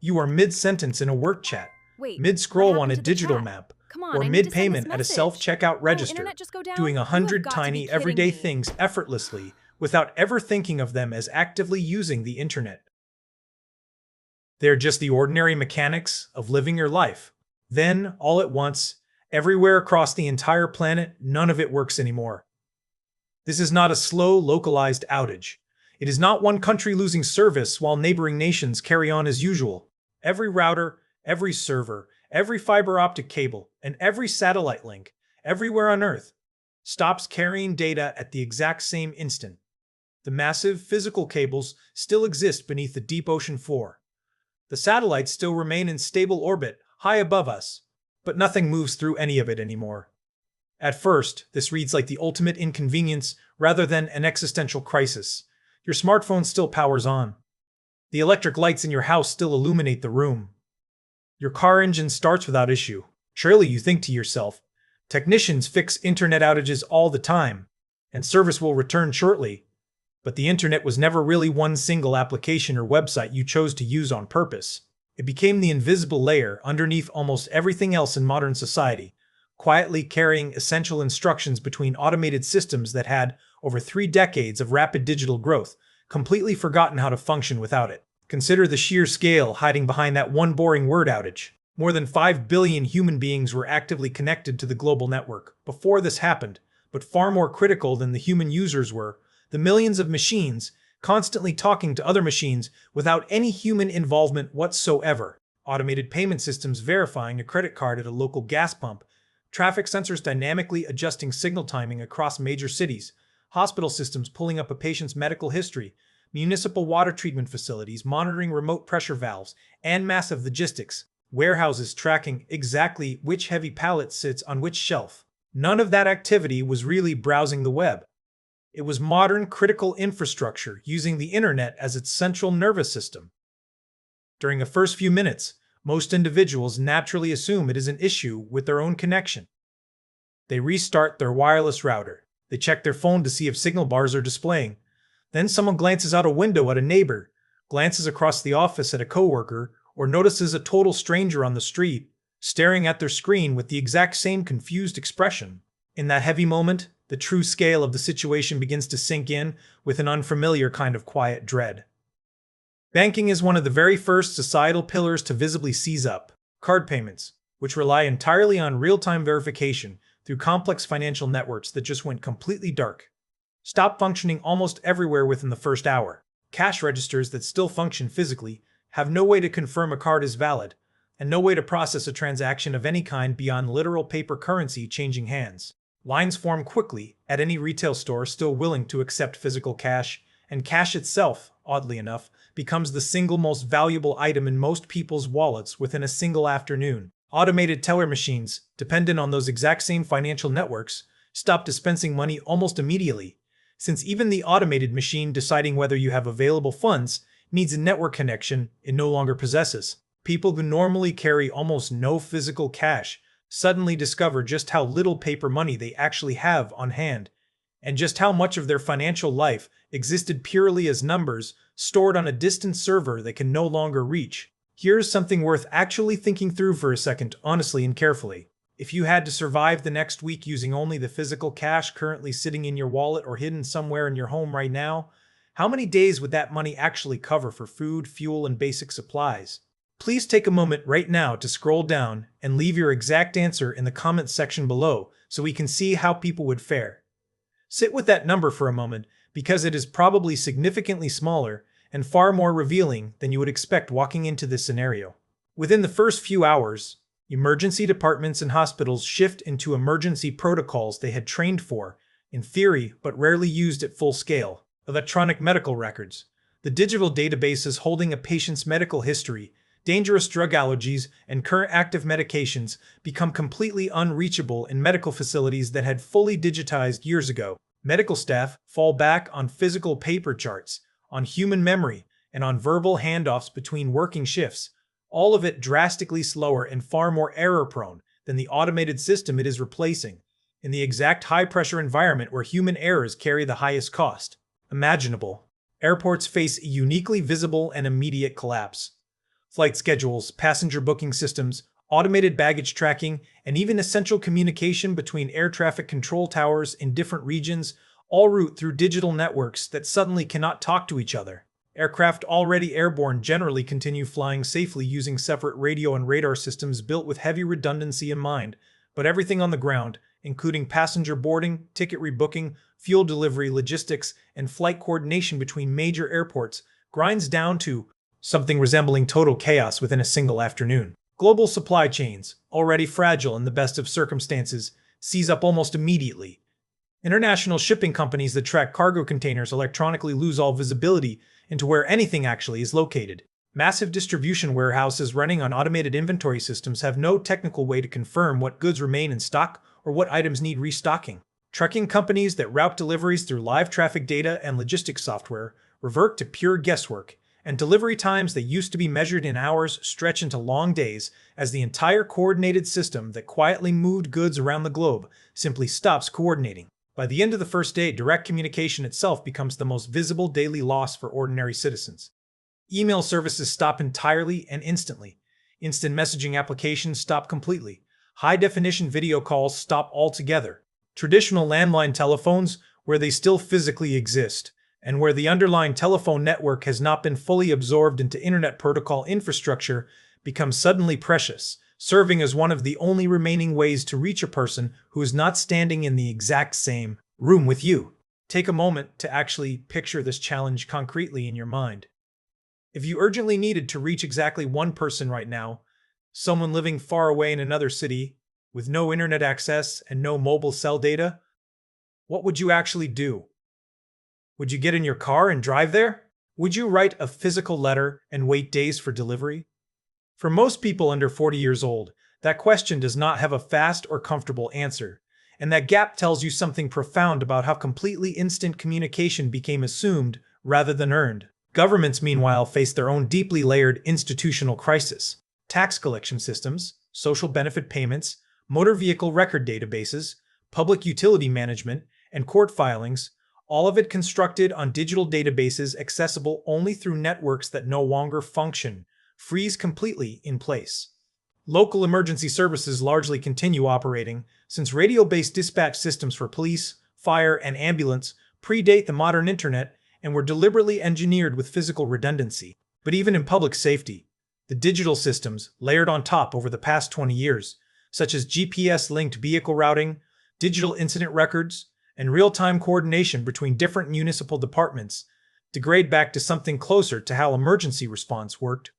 You are mid-sentence in a work chat, Wait, what mid-scroll on happened a to the digital chat? map, Come on, or I need to send this mid-payment at a message. self-checkout Oh, internet register, just go down? doing a You have hundred got to be tiny kidding everyday me. things effortlessly without ever thinking of them as actively using the internet. They're just the ordinary mechanics of living your life. Then, all at once, everywhere across the entire planet, none of it works anymore. This is not a slow, localized outage. It is not one country losing service while neighboring nations carry on as usual. Every router, every server, every fiber optic cable, and every satellite link, everywhere on Earth, stops carrying data at the exact same instant. The massive physical cables still exist beneath the deep ocean floor. The satellites still remain in stable orbit, high above us, but nothing moves through any of it anymore. At first, this reads like the ultimate inconvenience rather than an existential crisis. Your smartphone still powers on. The electric lights in your house still illuminate the room. Your car engine starts without issue. Surely you think to yourself, technicians fix internet outages all the time, and service will return shortly. But the internet was never really one single application or website you chose to use on purpose. It became the invisible layer underneath almost everything else in modern society, quietly carrying essential instructions between automated systems that had, over 3 decades of rapid digital growth, completely forgotten how to function without it. Consider the sheer scale hiding behind that one boring word outage. More than 5 billion human beings were actively connected to the global network before this happened, but far more critical than the human users were, the millions of machines constantly talking to other machines without any human involvement whatsoever. Automated payment systems verifying a credit card at a local gas pump, traffic sensors dynamically adjusting signal timing across major cities, hospital systems pulling up a patient's medical history, municipal water treatment facilities monitoring remote pressure valves, and massive logistics, warehouses tracking exactly which heavy pallet sits on which shelf. None of that activity was really browsing the web. It was modern critical infrastructure using the internet as its central nervous system. During the first few minutes, most individuals naturally assume it is an issue with their own connection. They restart their wireless router. They check their phone to see if signal bars are displaying. Then someone glances out a window at a neighbor, glances across the office at a coworker, or notices a total stranger on the street, staring at their screen with the exact same confused expression. In that heavy moment, the true scale of the situation begins to sink in with an unfamiliar kind of quiet dread. Banking is one of the very first societal pillars to visibly seize up. Card payments, which rely entirely on real-time verification through complex financial networks that just went completely dark, stop functioning almost everywhere within the first hour. Cash registers that still function physically have no way to confirm a card is valid, and no way to process a transaction of any kind beyond literal paper currency changing hands. Lines form quickly at any retail store still willing to accept physical cash, and cash itself, oddly enough, becomes the single most valuable item in most people's wallets within a single afternoon. Automated teller machines, dependent on those exact same financial networks, stop dispensing money almost immediately, since even the automated machine deciding whether you have available funds needs a network connection it no longer possesses. People who normally carry almost no physical cash suddenly discover just how little paper money they actually have on hand, and just how much of their financial life existed purely as numbers stored on a distant server they can no longer reach. Here's something worth actually thinking through for a second, honestly and carefully. If you had to survive the next week using only the physical cash currently sitting in your wallet or hidden somewhere in your home right now, how many days would that money actually cover for food, fuel, and basic supplies? Please take a moment right now to scroll down and leave your exact answer in the comments section below so we can see how people would fare. Sit with that number for a moment because it is probably significantly smaller and far more revealing than you would expect walking into this scenario. Within the first few hours, emergency departments and hospitals shift into emergency protocols they had trained for, in theory, but rarely used at full scale. Electronic medical records, the digital databases holding a patient's medical history, dangerous drug allergies, and current active medications become completely unreachable in medical facilities that had fully digitized years ago. Medical staff fall back on physical paper charts, on human memory, and on verbal handoffs between working shifts, all of it drastically slower and far more error-prone than the automated system it is replacing, in the exact high-pressure environment where human errors carry the highest cost imaginable. Airports face a uniquely visible and immediate collapse. Flight schedules, passenger booking systems, automated baggage tracking, and even essential communication between air traffic control towers in different regions all route through digital networks that suddenly cannot talk to each other. Aircraft already airborne generally continue flying safely using separate radio and radar systems built with heavy redundancy in mind, but everything on the ground, including passenger boarding, ticket rebooking, fuel delivery, logistics, and flight coordination between major airports, grinds down to something resembling total chaos within a single afternoon. Global supply chains, already fragile in the best of circumstances, seize up almost immediately. International shipping companies that track cargo containers electronically lose all visibility into where anything actually is located. Massive distribution warehouses running on automated inventory systems have no technical way to confirm what goods remain in stock or what items need restocking. Trucking companies that route deliveries through live traffic data and logistics software revert to pure guesswork, and delivery times that used to be measured in hours stretch into long days as the entire coordinated system that quietly moved goods around the globe simply stops coordinating. By the end of the first day, direct communication itself becomes the most visible daily loss for ordinary citizens. Email services stop entirely and instantly. Instant messaging applications stop completely. High-definition video calls stop altogether. Traditional landline telephones, where they still physically exist, and where the underlying telephone network has not been fully absorbed into Internet Protocol infrastructure, become suddenly precious, serving as one of the only remaining ways to reach a person who is not standing in the exact same room with you. Take a moment to actually picture this challenge concretely in your mind. If you urgently needed to reach exactly one person right now, someone living far away in another city, with no internet access and no mobile cell data, what would you actually do? Would you get in your car and drive there? Would you write a physical letter and wait days for delivery? For most people under 40 years old, that question does not have a fast or comfortable answer, and that gap tells you something profound about how completely instant communication became assumed rather than earned. Governments, meanwhile, face their own deeply layered institutional crisis. Tax collection systems, social benefit payments, motor vehicle record databases, public utility management, and court filings, all of it constructed on digital databases accessible only through networks that no longer function, freeze completely in place. Local emergency services largely continue operating, since radio-based dispatch systems for police, fire, and ambulance predate the modern internet and were deliberately engineered with physical redundancy. But even in public safety, the digital systems layered on top over the past 20 years, such as GPS-linked vehicle routing, digital incident records, and real-time coordination between different municipal departments, degrade back to something closer to how emergency response worked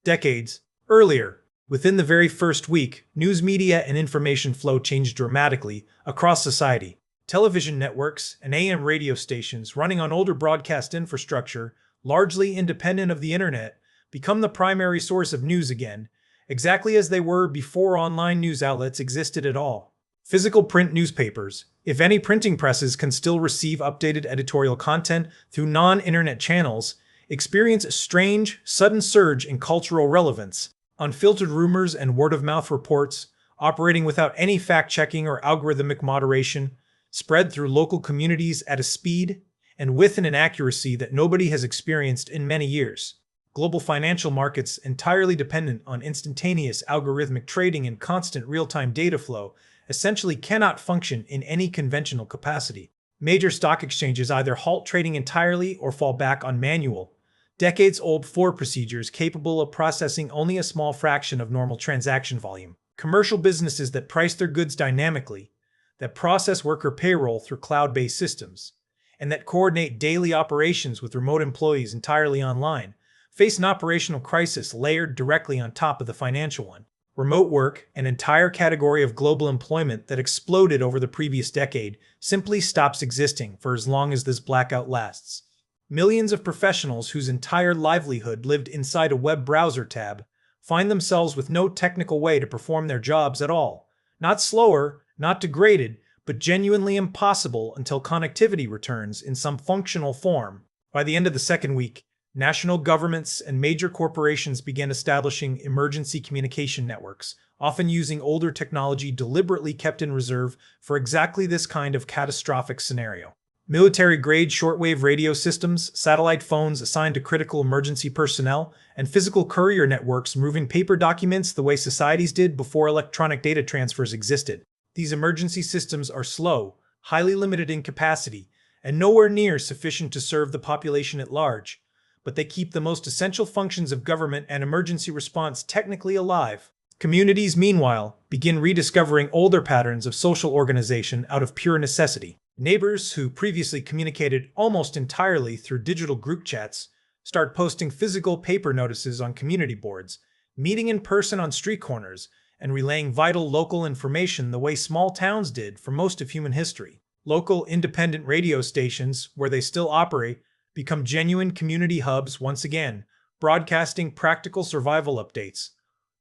decades earlier. Within the very first week, news media and information flow changed dramatically across society. Television networks and AM radio stations running on older broadcast infrastructure, largely independent of the internet, become the primary source of news again, exactly as they were before online news outlets existed at all. Physical print newspapers, if any printing presses can still receive updated editorial content through non-internet channels, experience a strange, sudden surge in cultural relevance. Unfiltered rumors and word-of-mouth reports, operating without any fact-checking or algorithmic moderation, spread through local communities at a speed and with an accuracy that nobody has experienced in many years. Global financial markets, entirely dependent on instantaneous algorithmic trading and constant real-time data flow, essentially cannot function in any conventional capacity. Major stock exchanges either halt trading entirely or fall back on manual, decades-old floor procedures capable of processing only a small fraction of normal transaction volume. Commercial businesses that price their goods dynamically, that process worker payroll through cloud-based systems, and that coordinate daily operations with remote employees entirely online, face an operational crisis layered directly on top of the financial one. Remote work, an entire category of global employment that exploded over the previous decade, simply stops existing for as long as this blackout lasts. Millions of professionals whose entire livelihood lived inside a web browser tab find themselves with no technical way to perform their jobs at all. Not slower, not degraded, but genuinely impossible until connectivity returns in some functional form. By the end of the second week, national governments and major corporations began establishing emergency communication networks, often using older technology deliberately kept in reserve for exactly this kind of catastrophic scenario. Military-grade shortwave radio systems, satellite phones assigned to critical emergency personnel, and physical courier networks moving paper documents the way societies did before electronic data transfers existed. These emergency systems are slow, highly limited in capacity, and nowhere near sufficient to serve the population at large, but they keep the most essential functions of government and emergency response technically alive. Communities, meanwhile, begin rediscovering older patterns of social organization out of pure necessity. Neighbors who previously communicated almost entirely through digital group chats start posting physical paper notices on community boards, meeting in person on street corners, and relaying vital local information the way small towns did for most of human history. Local independent radio stations, where they still operate, become genuine community hubs once again, broadcasting practical survival updates,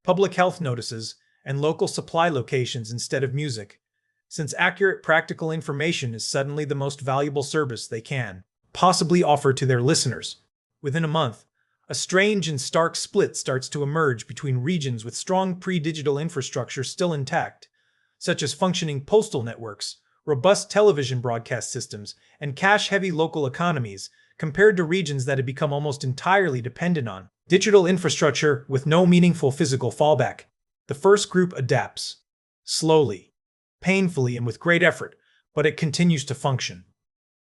public health notices, and local supply locations instead of music, since accurate practical information is suddenly the most valuable service they can possibly offer to their listeners. Within a month, a strange and stark split starts to emerge between regions with strong pre-digital infrastructure still intact, such as functioning postal networks, robust television broadcast systems, and cash-heavy local economies, compared to regions that had become almost entirely dependent on digital infrastructure with no meaningful physical fallback. The first group adapts, slowly, painfully, and with great effort, but it continues to function.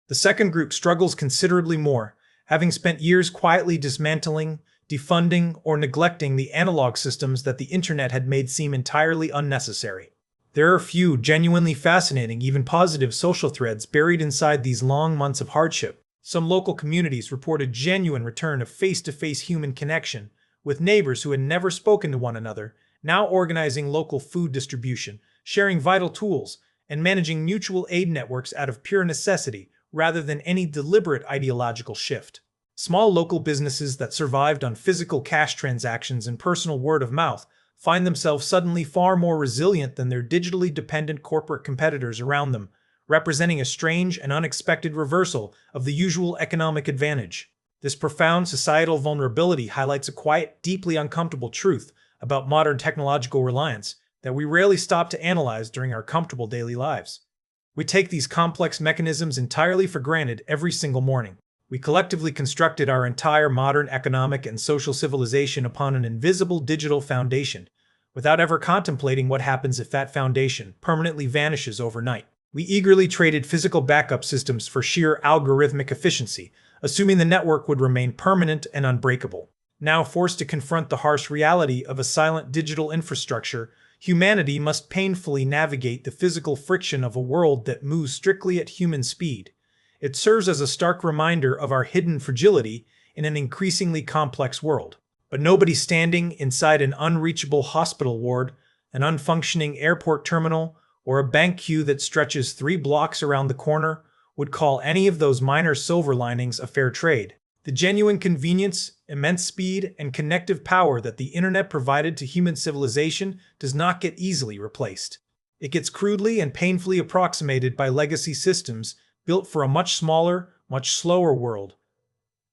The second group struggles considerably more, having spent years quietly dismantling, defunding, or neglecting the analog systems that the internet had made seem entirely unnecessary. There are few genuinely fascinating, even positive social threads buried inside these long months of hardship. Some local communities report a genuine return of face-to-face human connection, with neighbors who had never spoken to one another, now organizing local food distribution, sharing vital tools, and managing mutual aid networks out of pure necessity rather than any deliberate ideological shift. Small local businesses that survived on physical cash transactions and personal word of mouth find themselves suddenly far more resilient than their digitally dependent corporate competitors around them, representing a strange and unexpected reversal of the usual economic advantage. This profound societal vulnerability highlights a quiet, deeply uncomfortable truth about modern technological reliance that we rarely stop to analyze during our comfortable daily lives. We take these complex mechanisms entirely for granted every single morning. We collectively constructed our entire modern economic and social civilization upon an invisible digital foundation, without ever contemplating what happens if that foundation permanently vanishes overnight. We eagerly traded physical backup systems for sheer algorithmic efficiency, assuming the network would remain permanent and unbreakable. Now forced to confront the harsh reality of a silent digital infrastructure, humanity must painfully navigate the physical friction of a world that moves strictly at human speed. It serves as a stark reminder of our hidden fragility in an increasingly complex world. But nobody standing inside an unreachable hospital ward, an unfunctioning airport terminal, or a bank queue that stretches 3 blocks around the corner would call any of those minor silver linings a fair trade. The genuine convenience, immense speed, and connective power that the internet provided to human civilization does not get easily replaced. It gets crudely and painfully approximated by legacy systems built for a much smaller, much slower world.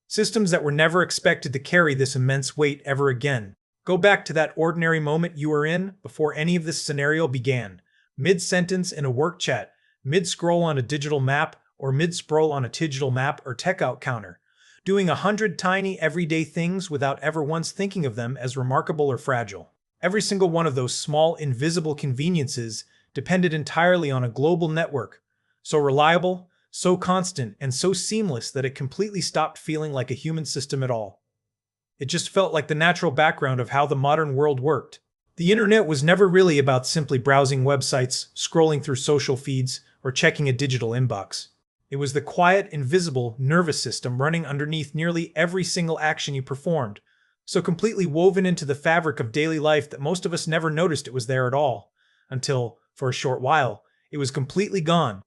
Systems that were never expected to carry this immense weight ever again. Go back to that ordinary moment you were in before any of this scenario began. Mid-sentence in a work chat, mid-scroll on a digital map, or mid-scroll on a digital map or checkout counter. Doing 100 tiny everyday things without ever once thinking of them as remarkable or fragile. Every single one of those small, invisible conveniences depended entirely on a global network, so reliable, so constant, and so seamless that it completely stopped feeling like a human system at all. It just felt like the natural background of how the modern world worked. The internet was never really about simply browsing websites, scrolling through social feeds, or checking a digital inbox. It was the quiet, invisible nervous system running underneath nearly every single action you performed, so completely woven into the fabric of daily life that most of us never noticed it was there at all, until, for a short while, it was completely gone.